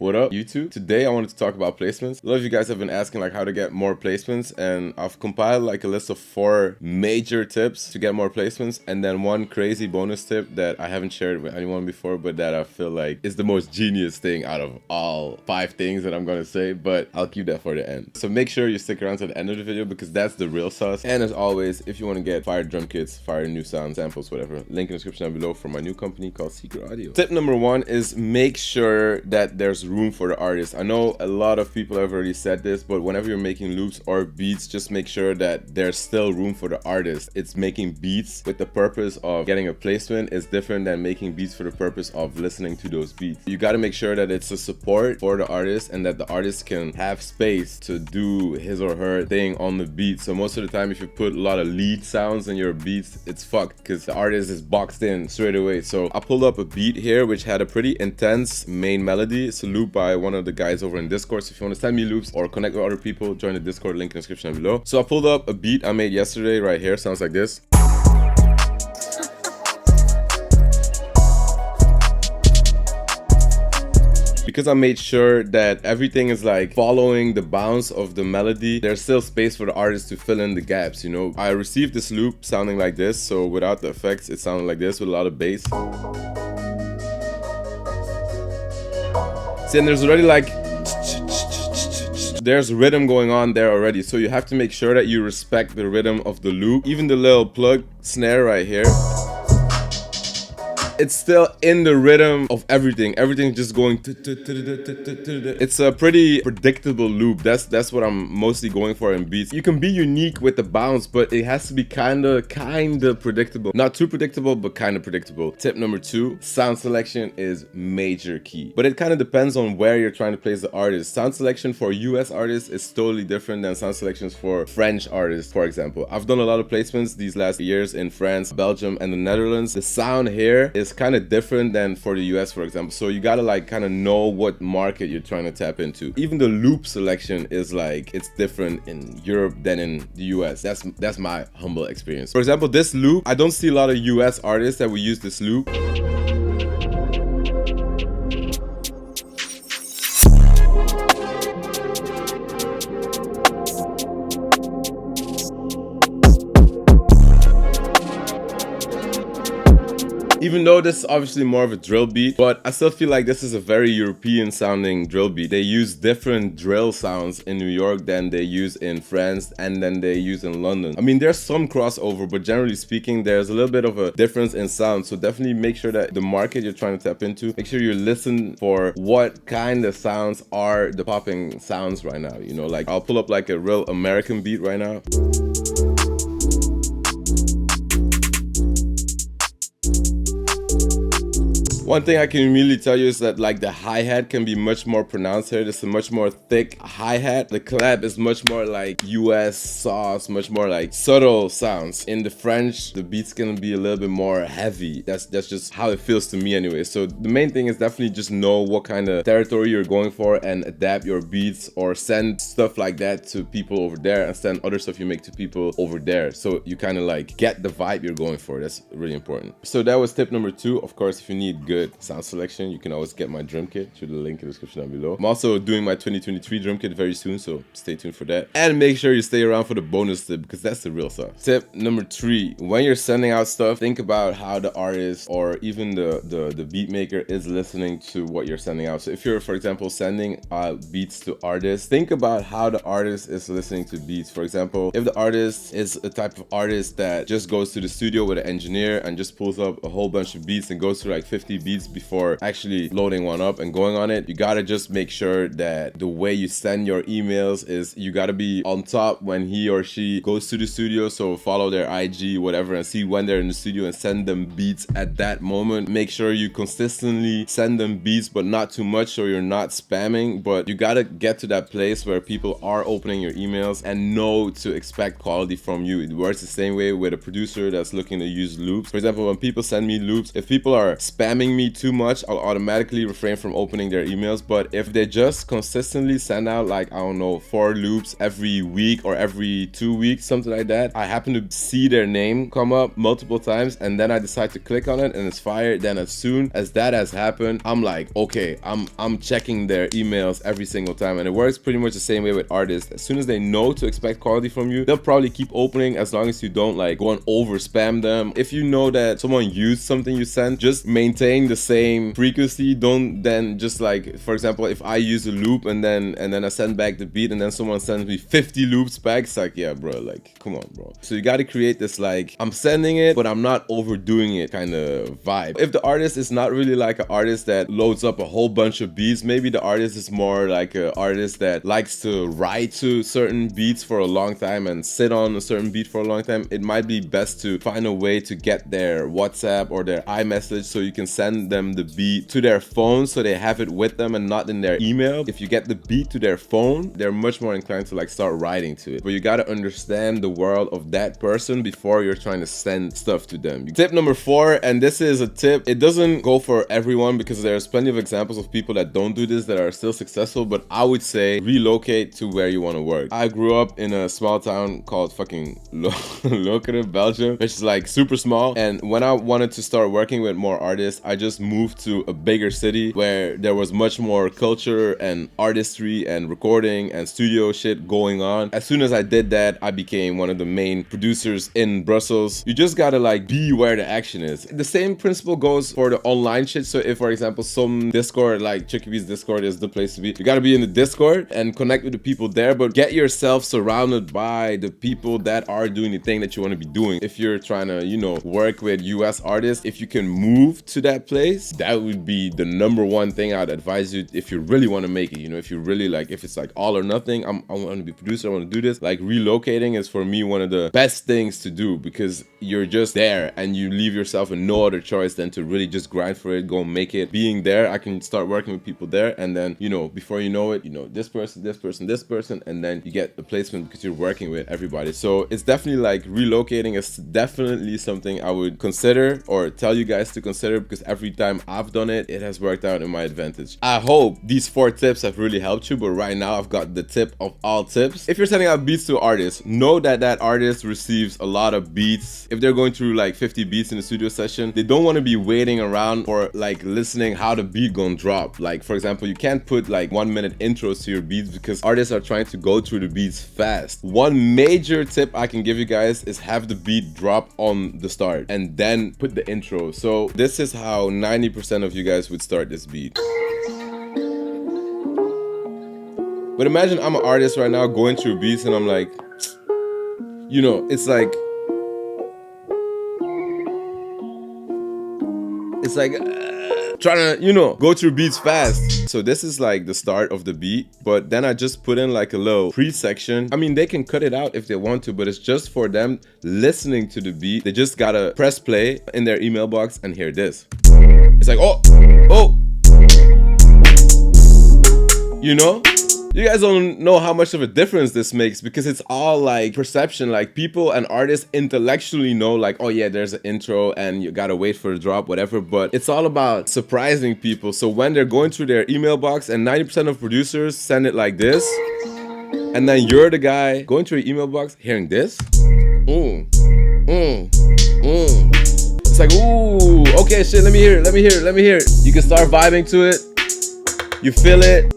What up, YouTube? Today I wanted to talk about placements. A lot of you guys have been asking like how to get more placements, and I've compiled like a list of 4 major tips to get more placements, and then one crazy bonus tip that I haven't shared with anyone before, but that I feel like is the most genius thing out of all 5 things that I'm gonna say, but I'll keep that for the end. So make sure you stick around to the end of the video because that's the real sauce. And as always, if you want to get fire drum kits, fire new sound samples, whatever, link in the description down below for my new company called Secret Audio. Tip number 1 is make sure that there's room for the artist. I know a lot of people have already said this, but whenever you're making loops or beats, just make sure that there's still room for the artist. It's making beats with the purpose of getting a placement is different than making beats for the purpose of listening to those beats. You got to make sure that it's a support for the artist and that the artist can have space to do his or her thing on the beat. So most of the time, if you put a lot of lead sounds in your beats, it's fucked because the artist is boxed in straight away. So I pulled up a beat here which had a pretty intense main melody. It's a loop by one of the guys over in Discord. So if you want to send me loops or connect with other people, join the Discord, link in the description down below. So I pulled up a beat I made yesterday right here. Sounds like this. Because I made sure that everything is like following the bounce of the melody, there's still space for the artist to fill in the gaps, you know. I received this loop sounding like this, so without the effects it sounded like this with a lot of bass. See, and there's already like there's rhythm going on there already, so you have to make sure that you respect the rhythm of the loop. Even the little plug snare right here, it's still in the rhythm of everything. Everything's just going. It's a pretty predictable loop. That's what I'm mostly going for in beats. You can be unique with the bounce, but it has to be kinda predictable. Not too predictable, but kinda predictable. Tip number 2, sound selection is major key. But it kind of depends on where you're trying to place the artist. Sound selection for US artists is totally different than sound selections for French artists, for example. I've done a lot of placements these last years in France, Belgium, and the Netherlands. The sound here is kind of different than for the US, for example, so you gotta like kind of know what market you're trying to tap into. Even the loop selection is like it's different in Europe than in the US. That's my humble experience. For example, this loop, I don't see a lot of US artists that will use this loop. Even though this is obviously more of a drill beat, but I still feel like this is a very European sounding drill beat. They use different drill sounds in New York than they use in France and then they use in London. I mean, there's some crossover, but generally speaking, there's a little bit of a difference in sound. So definitely make sure that the market you're trying to tap into, make sure you listen for what kind of sounds are the popping sounds right now. You know, like I'll pull up like a real American beat right now. One thing I can immediately tell you is that like the hi-hat can be much more pronounced here. It's a much more thick hi-hat. The clap is much more like US sauce, much more like subtle sounds. In the French, the beat's gonna be a little bit more heavy. That's just how it feels to me anyway. So the main thing is definitely just know what kind of territory you're going for and adapt your beats or send stuff like that to people over there and send other stuff you make to people over there. So you kind of like get the vibe you're going for. That's really important. So that was tip number 2. Of course, if you need good sound selection, you can always get my drum kit through the link in the description down below. I'm also doing my 2023 drum kit very soon, so stay tuned for that. And make sure you stay around for the bonus tip because that's the real stuff. Tip number 3, when you're sending out stuff, think about how the artist or even the beat maker is listening to what you're sending out. So if you're, for example, sending beats to artists, think about how the artist is listening to beats. For example, if the artist is a type of artist that just goes to the studio with an engineer and just pulls up a whole bunch of beats and goes through like 50 beats before actually loading one up and going on it, you gotta just make sure that the way you send your emails is you gotta be on top when he or she goes to the studio. So follow their IG, whatever, and see when they're in the studio and send them beats at that moment. Make sure you consistently send them beats, but not too much so you're not spamming. But you gotta get to that place where people are opening your emails and know to expect quality from you. It works the same way with a producer that's looking to use loops. For example, when people send me loops, if people are spamming me too much, I'll automatically refrain from opening their emails. But if they just consistently send out like, I don't know, 4 loops every week or every 2 weeks, something like that, I happen to see their name come up multiple times and then I decide to click on it and it's fired, then as soon as that has happened, I'm like, okay, I'm checking their emails every single time. And it works pretty much the same way with artists. As soon as they know to expect quality from you, they'll probably keep opening as long as you don't like go and over spam them. If you know that someone used something you sent, just maintain the same frequency. Don't then just like, for example, if I use a loop and then I send back the beat and then someone sends me 50 loops back, it's like, yeah, bro, like, come on, bro. So you got to create this like, I'm sending it, but I'm not overdoing it kind of vibe. If the artist is not really like an artist that loads up a whole bunch of beats, maybe the artist is more like an artist that likes to write to certain beats for a long time and sit on a certain beat for a long time, it might be best to find a way to get their WhatsApp or their iMessage so you can send them the beat to their phone so they have it with them and not in their email. If you get the beat to their phone, they're much more inclined to like start writing to it. But you got to understand the world of that person before you're trying to send stuff to them. Tip number 4, and this is a tip, it doesn't go for everyone because there's plenty of examples of people that don't do this that are still successful, but I would say relocate to where you want to work. I grew up in a small town called fucking RELOCATE, Belgium, which is like super small, and when I wanted to start working with more artists, I just moved to a bigger city where there was much more culture and artistry and recording and studio shit going on. As soon as I did that, I became one of the main producers in Brussels. You just gotta like be where the action is. The same principle goes for the online shit. So if, for example, some Discord, like Chuki Beats Discord is the place to be, you gotta be in the Discord and connect with the people there, but get yourself surrounded by the people that are doing the thing that you want to be doing. If you're trying to, you know, work with US artists, if you can move to that place, that would be the #1 thing I'd advise you if you really want to make it. You know, if you really like, if it's like all or nothing, I want to be a producer, I want to do this, like relocating is for me one of the best things to do because you're just there and you leave yourself with no other choice than to really just grind for it, go make it. Being there, I can start working with people there, and then, you know, before you know it, you know, this person, this person, this person, and then you get the placement because you're working with everybody. So it's definitely like relocating is definitely something I would consider or tell you guys to consider because every time I've done it, it has worked out in my advantage. I hope these 4 tips have really helped you, but right now I've got the tip of all tips. If you're sending out beats to artists, know that that artist receives a lot of beats. If they're going through like 50 beats in a studio session, they don't want to be waiting around for like listening how the beat gonna drop. Like, for example, you can't put like 1-minute intros to your beats because artists are trying to go through the beats fast. One major tip I can give you guys is have the beat drop on the start and then put the intro. So this is how 90% of you guys would start this beat. But imagine I'm an artist right now going through beats and I'm like, you know, it's like trying to, you know, go through beats fast. So this is like the start of the beat, but then I just put in like a little pre-section. I mean, they can cut it out if they want to, but it's just for them listening to the beat. They just gotta press play in their email box and hear this. It's like, oh, you know? You guys don't know how much of a difference this makes because it's all like perception. Like people and artists intellectually know like, oh yeah, there's an intro and you gotta wait for the drop, whatever. But it's all about surprising people. So when they're going through their email box and 90% of producers send it like this, and then you're the guy going through your email box hearing this. It's like, ooh, okay, shit, let me hear it. You can start vibing to it. You feel it.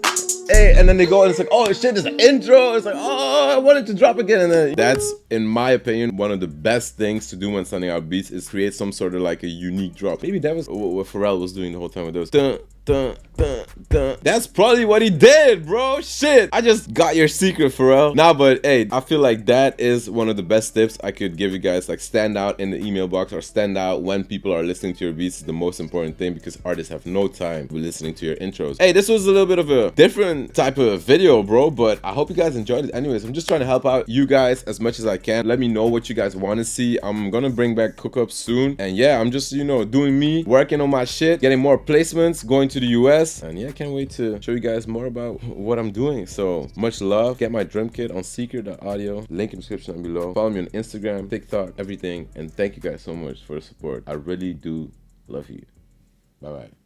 Hey, and then they go and it's like, oh shit, there's an intro. It's like, oh, I want it to drop again. And then that's, in my opinion, one of the best things to do when sending out beats is create some sort of like a unique drop. Maybe that was what Pharrell was doing the whole time with those. Dun, dun, dun, dun. That's probably what he did, bro. Shit, I just got your secret, Pharrell. Nah, but hey, I feel like that is one of the best tips I could give you guys. Like stand out in the email box or stand out when people are listening to your beats is the most important thing because artists have no time with listening to your intros. Hey, this was a little bit of a different type of video, bro, but I hope you guys enjoyed it. Anyways, I'm just trying to help out you guys as much as I can. Let me know what you guys want to see. I'm gonna bring back cookups soon, and yeah, I'm just, you know, doing me, working on my shit, getting more placements, going to the US, and yeah, can't wait to show you guys more about what I'm doing. So much love. Get my drum kit on secret.audio, link in the description down below. Follow me on Instagram, TikTok, everything, and thank you guys so much for the support. I really do love you. Bye bye.